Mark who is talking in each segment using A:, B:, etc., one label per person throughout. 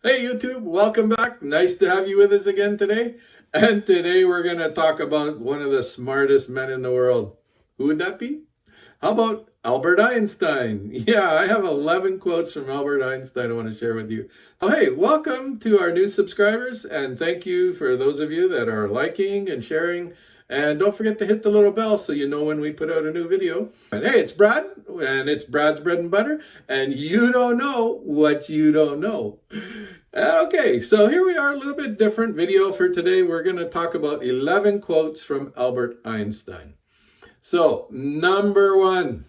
A: Hey YouTube, welcome back. Nice to have you with us again today. And today we're going to talk about one of the smartest men in the world. Who would that be? How about Albert Einstein? Yeah, I have 11 quotes from Albert Einstein I want to share with you. So hey, welcome to our new subscribers, and thank you for those of you that are liking and sharing. And don't forget to hit the little bell so you know when we put out a new video. And hey, it's Brad, and it's Brad's Bread and Butter, and you don't know what you don't know. Okay, so here we are, a little bit different video for today. We're going to talk about 11 quotes from Albert Einstein. So, number one,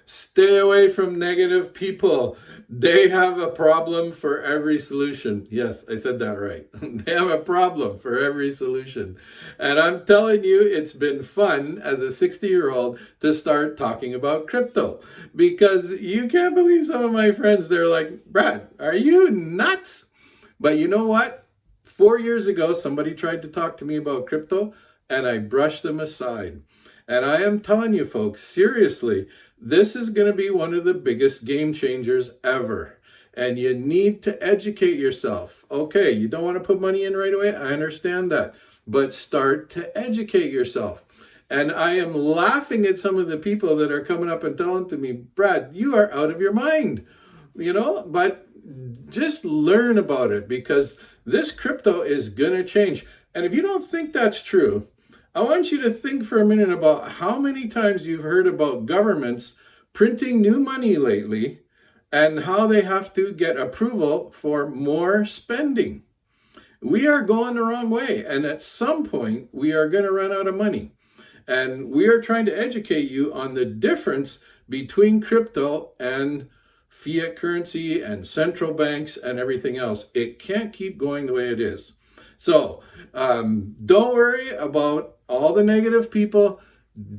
A: stay away from negative people. They have a problem for every solution. Yes, I said that right. They have a problem for every solution. And I'm telling you, it's been fun as a 60-year-old to start talking about crypto, because you can't believe some of my friends, they're like, Brad, are you nuts? But you know what? 4 years ago, somebody tried to talk to me about crypto, and I brushed them aside. And I am telling you folks, seriously, this is going to be one of the biggest game changers ever. And you need to educate yourself. Okay, you don't want to put money in right away. I understand that. But start to educate yourself. And I am laughing at some of the people that are coming up and telling to me, Brad, you are out of your mind. But just learn about it, because this crypto is going to change. And if you don't think that's true, I want you to think for a minute about how many times you've heard about governments printing new money lately and how they have to get approval for more spending. We are going the wrong way, and at some point we are going to run out of money. And we are trying to educate you on the difference between crypto and fiat currency and central banks and everything else. It can't keep going the way it is. So don't worry about all the negative people.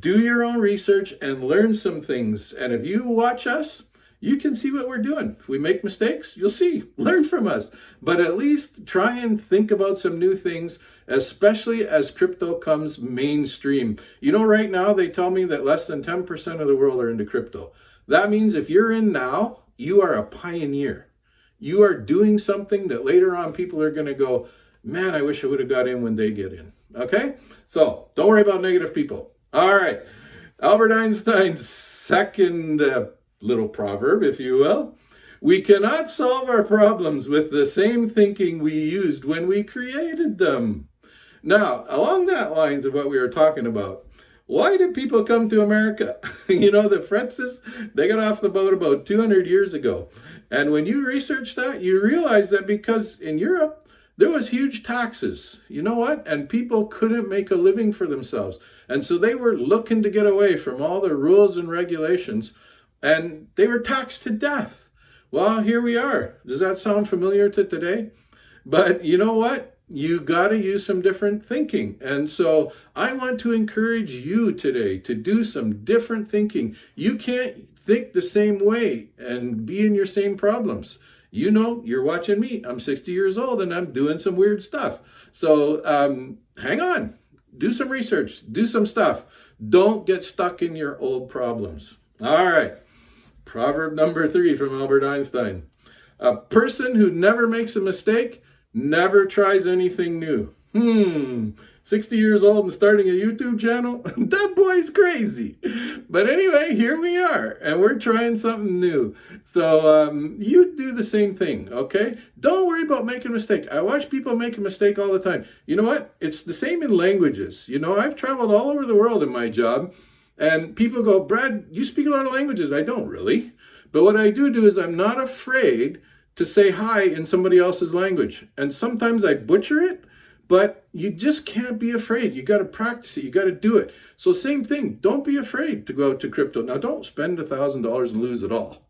A: Do your own research and learn some things. And if you watch us, you can see what we're doing. If we make mistakes, you'll see. Learn from us. But at least try and think about some new things, especially as crypto comes mainstream. Right now they tell me that less than 10% of the world are into crypto. That means if you're in now, you are a pioneer. You are doing something that later on people are going to go, man, I wish I would have got in when they get in. Okay? So don't worry about negative people. All right. Albert Einstein's second little proverb, if you will. We cannot solve our problems with the same thinking we used when we created them. Now, along that lines of what we were talking about, why did people come to America? The Francis, they got off the boat about 200 years ago. And when you research that, you realize that because in Europe, there was huge taxes. You know what? And people couldn't make a living for themselves. And so they were looking to get away from all the rules and regulations, and they were taxed to death. Well, here we are. Does that sound familiar to today? But you know what? You got to use some different thinking. And so I want to encourage you today to do some different thinking. You can't think the same way and be in your same problems. You're watching me. I'm 60 years old and I'm doing some weird stuff. So hang on, do some research, do some stuff. Don't get stuck in your old problems. All right. Proverb number 3 from Albert Einstein. A person who never makes a mistake never tries anything new. 60 years old and starting a YouTube channel? That boy's crazy. But anyway, here we are, and we're trying something new. So you do the same thing, okay? Don't worry about making a mistake. I watch people make a mistake all the time. You know what? It's the same in languages. I've traveled all over the world in my job, and people go, Brad, you speak a lot of languages. I don't really. But what I do is I'm not afraid to say hi in somebody else's language. And sometimes I butcher it, but you just can't be afraid. You got to practice it. You got to do it. So same thing. Don't be afraid to go out to crypto. Now, don't spend $1,000 and lose it all.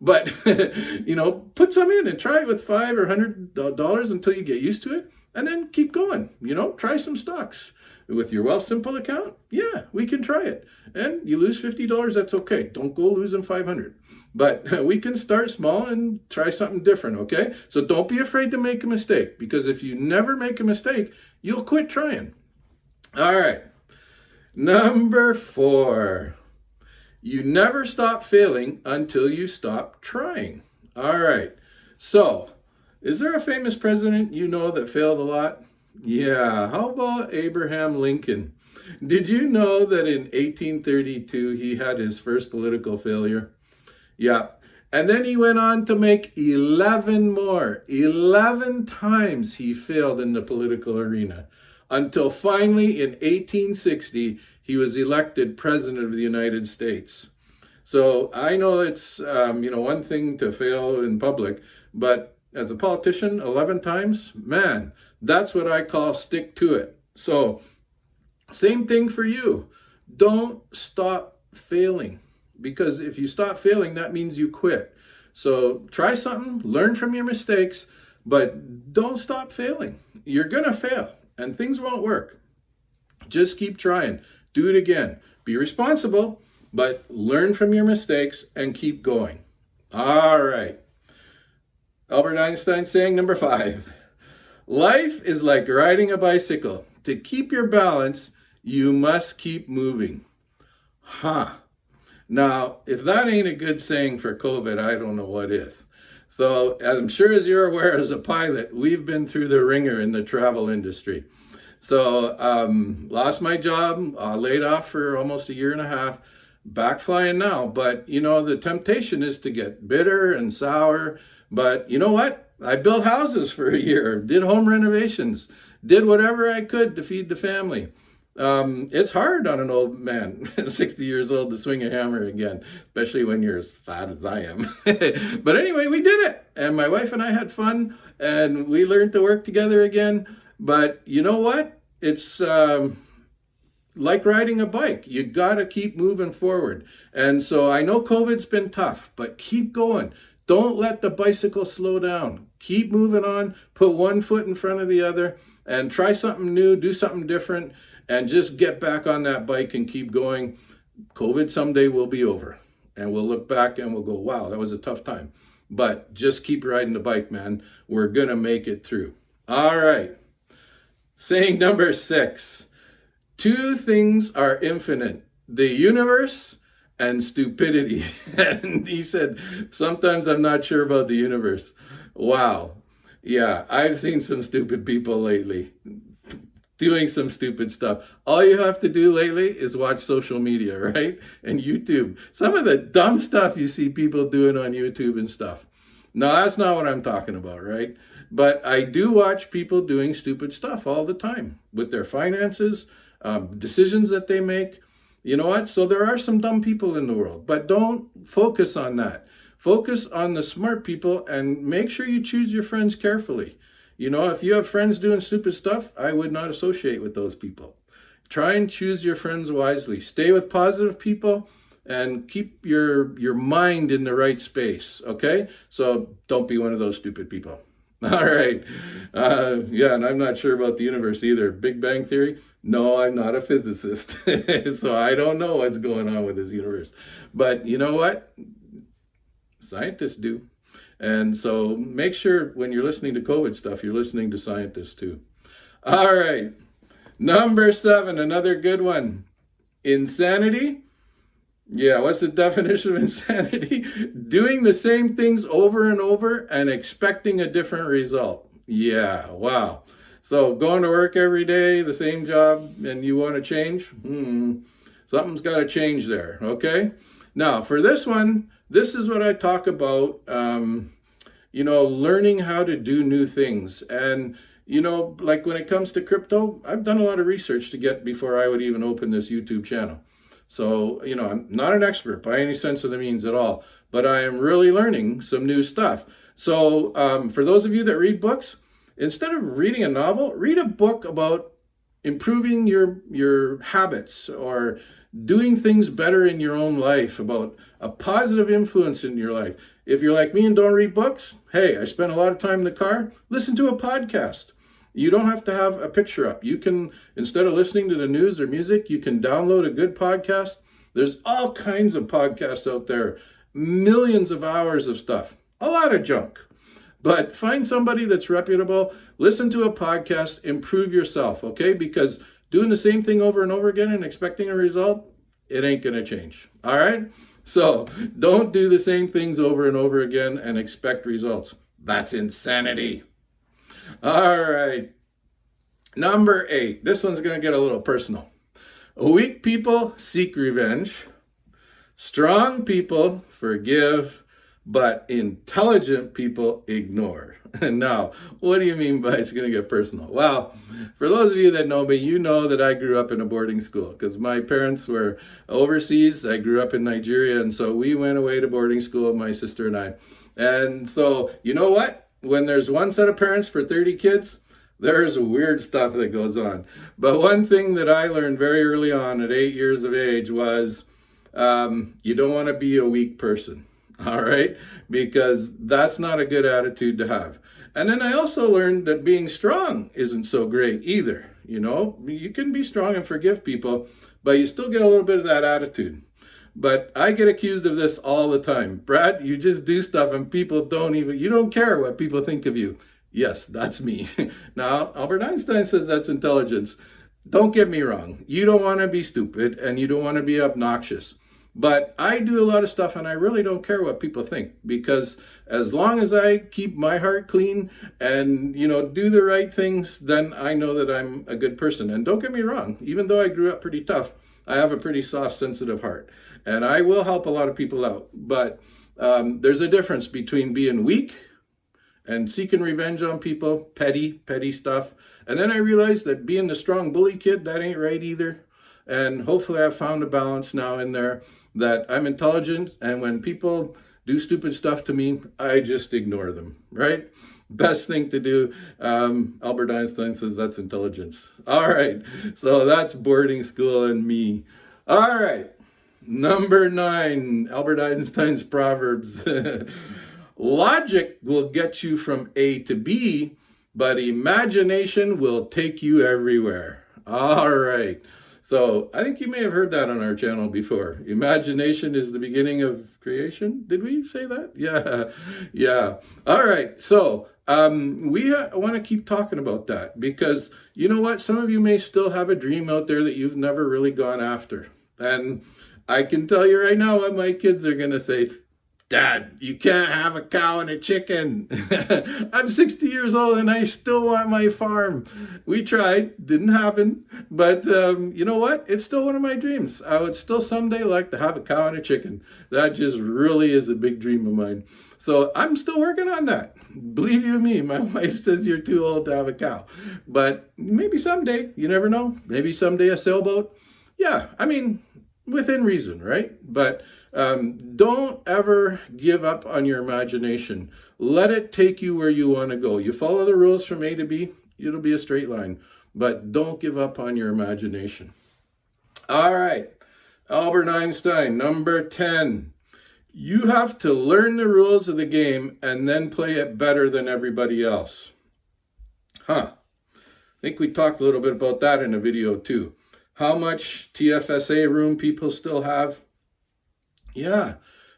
A: But, put some in and try it with $5 or $100 until you get used to it. And then keep going. Try some stocks. With your WealthSimple account, yeah, we can try it. And you lose $50, that's okay. Don't go losing $500. But we can start small and try something different, okay? So don't be afraid to make a mistake, because if you never make a mistake, you'll quit trying. All right. Number 4. You never stop failing until you stop trying. All right. So Is there a famous president you know that failed a lot? Yeah, how about Abraham Lincoln? Did you know that in 1832 he had his first political failure? Yeah. And then he went on to make 11 more. 11 times he failed in the political arena until finally in 1860 he was elected president of the United States. So I know it's one thing to fail in public, but as a politician, 11 times, man, that's what I call stick to it. So same thing for you. Don't stop failing, because if you stop failing, that means you quit. So try something, learn from your mistakes, but don't stop failing. You're going to fail and things won't work. Just keep trying. Do it again. Be responsible, but learn from your mistakes and keep going. All right. Albert Einstein saying number 5. Life is like riding a bicycle. To keep your balance, you must keep moving. Now, if that ain't a good saying for COVID, I don't know what is. So I'm sure as you're aware as a pilot, we've been through the ringer in the travel industry. So lost my job, laid off for almost a year and a half, back flying now. But, the temptation is to get bitter and sour. But you know what? I built houses for a year, did home renovations, did whatever I could to feed the family. It's hard on an old man, 60 years old, to swing a hammer again, especially when you're as fat as I am. But anyway, we did it. And my wife and I had fun, and we learned to work together again. But you know what? It's like riding a bike. You got to keep moving forward. And so I know COVID's been tough, but keep going. Don't let the bicycle slow down. Keep moving on. Put one foot in front of the other and try something new, do something different, and just get back on that bike and keep going. COVID someday will be over, and we'll look back and we'll go, wow, that was a tough time. But just keep riding the bike, man. We're going to make it through. All right. Saying number 6. 2 things are infinite: the universe and stupidity. And he said, sometimes I'm not sure about the universe. Wow. Yeah, I've seen some stupid people lately doing some stupid stuff. All you have to do lately is watch social media, right? And YouTube. Some of the dumb stuff you see people doing on YouTube and stuff. No, that's not what I'm talking about, right? But I do watch people doing stupid stuff all the time with their finances, decisions that they make. You know what? So there are some dumb people in the world, but don't focus on that. Focus on the smart people and make sure you choose your friends carefully. If you have friends doing stupid stuff, I would not associate with those people. Try and choose your friends wisely. Stay with positive people and keep your mind in the right space, okay? So don't be one of those stupid people. All right. And I'm not sure about the universe either. Big Bang Theory? No, I'm not a physicist. So I don't know what's going on with this universe. But you know what? Scientists do. And so make sure when you're listening to COVID stuff, you're listening to scientists too. All right. Number 7, another good one. Insanity? Yeah, what's the definition of insanity? Doing the same things over and over and expecting a different result. Yeah, wow. So going to work every day, the same job, and you want to change? Something's got to change there, okay? Now, for this one, this is what I talk about, learning how to do new things. And, like when it comes to crypto, I've done a lot of research to get before I would even open this YouTube channel. So, I'm not an expert by any sense of the means at all, but I am really learning some new stuff. So for those of you that read books, instead of reading a novel, read a book about improving your habits or doing things better in your own life, about a positive influence in your life. If you're like me and don't read books, hey, I spend a lot of time in the car, listen to a podcast. You don't have to have a picture up. You can, instead of listening to the news or music, you can download a good podcast. There's all kinds of podcasts out there, millions of hours of stuff, a lot of junk. But find somebody that's reputable, listen to a podcast, improve yourself, okay? Because doing the same thing over and over again and expecting a result, it ain't going to change, all right? So don't do the same things over and over again and expect results. That's insanity. All right. Number 8. This one's going to get a little personal. Weak people seek revenge. Strong people forgive, but intelligent people ignore. And now, what do you mean by it's going to get personal? Well, for those of you that know me, you know that I grew up in a boarding school because my parents were overseas. I grew up in Nigeria, and so we went away to boarding school, my sister and I. And so, you know what? When there's one set of parents for 30 kids, there's weird stuff that goes on. But one thing that I learned very early on at 8 years of age was you don't want to be a weak person, all right? Because that's not a good attitude to have. And then I also learned that being strong isn't so great either. You know, you can be strong and forgive people, but you still get a little bit of that attitude. But I get accused of this all the time. Brad, you just do stuff and people you don't care what people think of you. Yes, that's me. Now, Albert Einstein says that's intelligence. Don't get me wrong. You don't want to be stupid and you don't want to be obnoxious. But I do a lot of stuff and I really don't care what people think, because as long as I keep my heart clean and, do the right things, then I know that I'm a good person. And don't get me wrong, even though I grew up pretty tough, I have a pretty soft, sensitive heart. And I will help a lot of people out. But there's a difference between being weak and seeking revenge on people, petty stuff. And then I realized that being the strong bully kid, that ain't right either. And hopefully I've found a balance now in there that I'm intelligent, and when people do stupid stuff to me, I just ignore them, right? Best thing to do. Albert Einstein says that's intelligence. All right, so that's boarding school and me. All right, number 9, Albert Einstein's proverbs. Logic will get you from A to B, but imagination will take you everywhere. All right. So I think you may have heard that on our channel before. Imagination is the beginning of creation. Did we say that? Yeah. All right. So we want to keep talking about that, because you know what? Some of you may still have a dream out there that you've never really gone after. And I can tell you right now what my kids are going to say. Dad, you can't have a cow and a chicken. I'm 60 years old and I still want my farm. We tried, didn't happen. But you know what? It's still one of my dreams. I would still someday like to have a cow and a chicken. That just really is a big dream of mine. So I'm still working on that. Believe you me, my wife says you're too old to have a cow. But maybe someday, you never know. Maybe someday a sailboat. Yeah, I mean, within reason, right? But don't ever give up on your imagination. Let it take you where you want to go. You follow the rules from A to B, it'll be a straight line. But don't give up on your imagination. All right, Albert Einstein, number 10. You have to learn the rules of the game and then play it better than everybody else. I think we talked a little bit about that in a video too. How much TFSA room people still have? Yeah,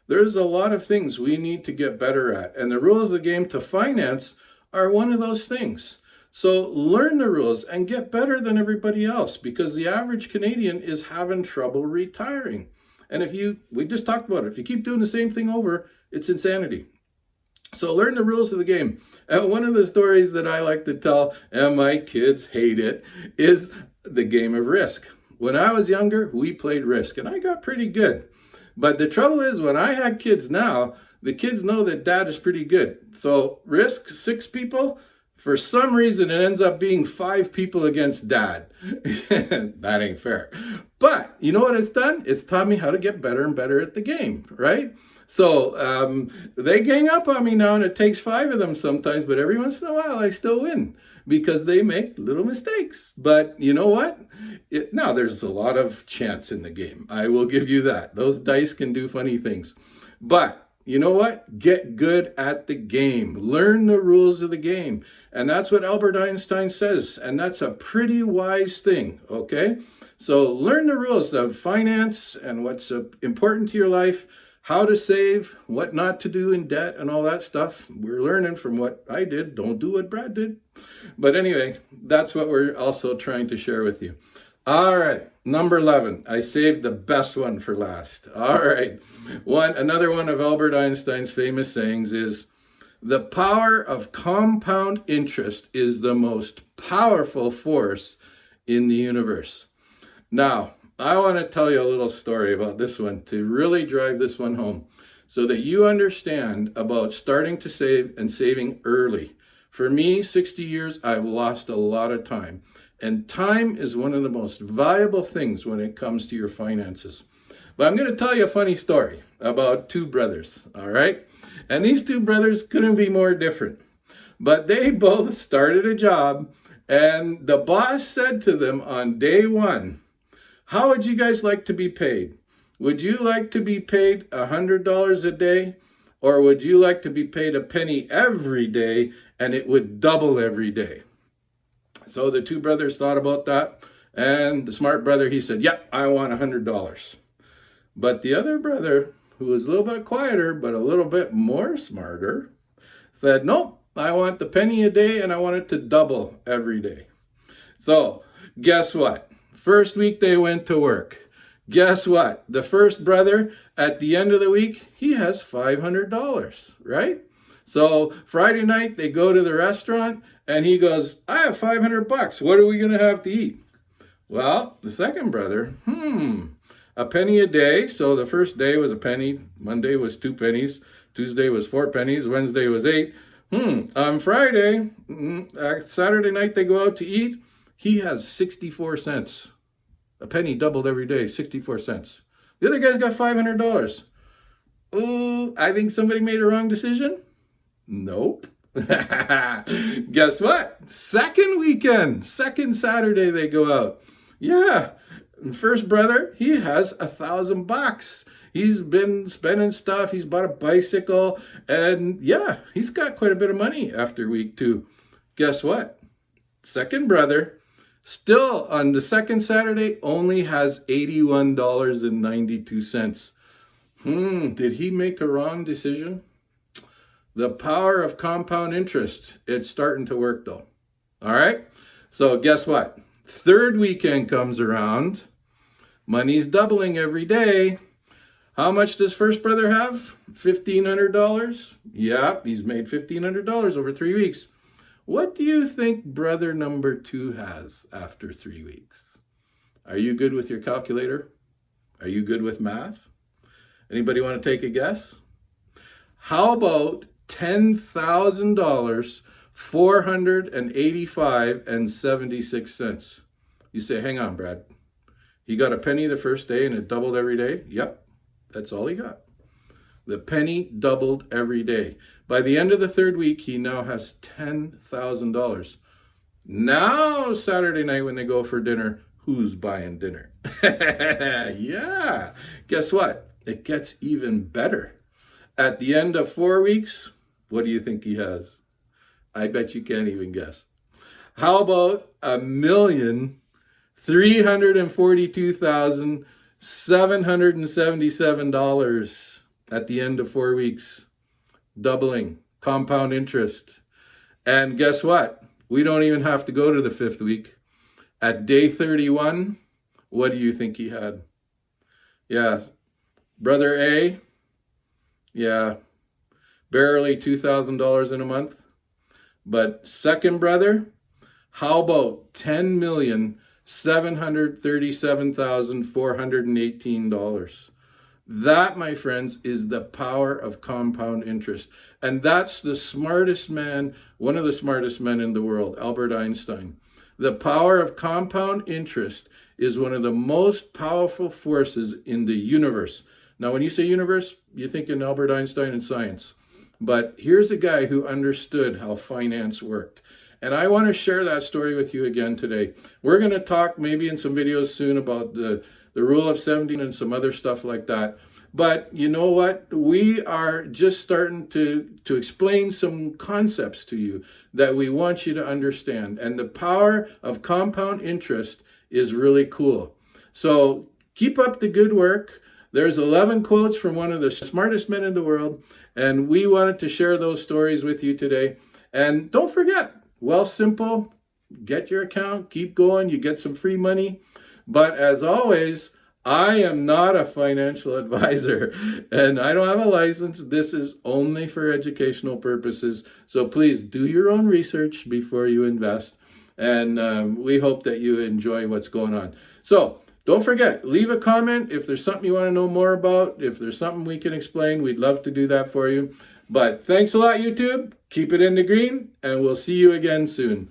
A: there's a lot of things we need to get better at. And the rules of the game to finance are one of those things. So learn the rules and get better than everybody else, because the average Canadian is having trouble retiring. And we just talked about it, if you keep doing the same thing over, it's insanity. So learn the rules of the game. And one of the stories that I like to tell, and my kids hate it, is the game of Risk. When I was younger, we played Risk, and I got pretty good. But the trouble is, when I had kids now, the kids know that Dad is pretty good. So Risk, 6 people, for some reason it ends up being 5 people against Dad. That ain't fair. But you know what it's done? It's taught me how to get better and better at the game, right? So they gang up on me now, and it takes 5 of them sometimes, but every once in a while I still win, because they make little mistakes. But you know what? Now there's a lot of chance in the game. I will give you that. Those dice can do funny things. But you know what? Get good at the game. Learn the rules of the game. And that's what Albert Einstein says. And that's a pretty wise thing, okay? So learn the rules of finance and what's important to your life, how to save, what not to do in debt, and all that stuff. We're learning from what I did. Don't do what Brad did. But anyway, that's what we're also trying to share with you. All right, number 11. I saved the best one for last. All right. Another one of Albert Einstein's famous sayings is, The power of compound interest is the most powerful force in the universe. Now, I want to tell you a little story about this one to really drive this one home so that you understand about starting to save and saving early. For me, 60 years, I've lost a lot of time. And time is one of the most valuable things when it comes to your finances. But I'm going to tell you a funny story about two brothers, all right? And these two brothers couldn't be more different. But they both started a job, and the boss said to them on day one, "How would you guys like to be paid? Would you like to be paid $100 a day? Or would you like to be paid a penny every day and it would double every day?" So the two brothers thought about that. And the smart brother, he said, "Yep, I want $100. But the other brother, who was a little bit quieter, but a little bit more smarter, said, "Nope, I want the penny a day and I want it to double every day." So guess what? First week they went to work. Guess what? The first brother, at the end of the week, he has $500, right? So Friday night, they go to the restaurant and he goes, "I have $500. What are we going to have to eat?" Well, the second brother, a penny a day. So the first day was a penny. Monday was 2 pennies. Tuesday was 4 pennies. Wednesday was 8. On Friday, Saturday night, they go out to eat. He has 64 cents. A penny doubled every day, 64 cents. The other guy's got $500. Oh, I think somebody made a wrong decision. Nope. Guess what? Second weekend, second Saturday they go out. Yeah, first brother, he has $1,000. He's been spending stuff. He's bought a bicycle, and yeah, he's got quite a bit of money after week 2. Guess what? Second brother, still on the second Saturday, only has $81.92. Did he make a wrong decision? The power of compound interest, it's starting to work though. All right? So guess what? Third weekend comes around. Money's doubling every day. How much does first brother have? $1,500? Yep, he's made $1,500 over 3 weeks. What do you think brother number 2 has after 3 weeks? Are you good with your calculator? Are you good with math? Anybody want to take a guess? How about $10,000, $485.76? You say, hang on, Brad. He got a penny the first day and it doubled every day? Yep, that's all he got. The penny doubled every day. By the end of the third week, he now has $10,000. Now, Saturday night when they go for dinner, who's buying dinner? Yeah. Guess what? It gets even better. At the end of 4 weeks, what do you think he has? I bet you can't even guess. How about $1,342,777 at the end of 4 weeks? Doubling, compound interest. And guess what? We don't even have to go to the 5th week. At day 31, what do you think he had? Yeah, brother A, yeah, barely $2,000 in a month. But second brother, how about $10,737,418? That, my friends, is the power of compound interest. And that's the smartest man, one of the smartest men in the world, Albert Einstein. The power of compound interest is one of the most powerful forces in the universe. Now, when you say universe, you think in Albert Einstein and science. But here's a guy who understood how finance worked. And I want to share that story with you again today. We're going to talk maybe in some videos soon about the rule of 70 and some other stuff like that. But you know what? We are just starting to explain some concepts to you that we want you to understand. And the power of compound interest is really cool. So keep up the good work. There's 11 quotes from one of the smartest men in the world, and we wanted to share those stories with you today. And don't forget, Wealthsimple, get your account, keep going, you get some free money. But as always, I am not a financial advisor and I don't have a license. This is only for educational purposes. So please do your own research before you invest. And we hope that you enjoy what's going on. So don't forget, leave a comment if there's something you want to know more about. If there's something we can explain, we'd love to do that for you. But thanks a lot, YouTube. Keep it in the green, and we'll see you again soon.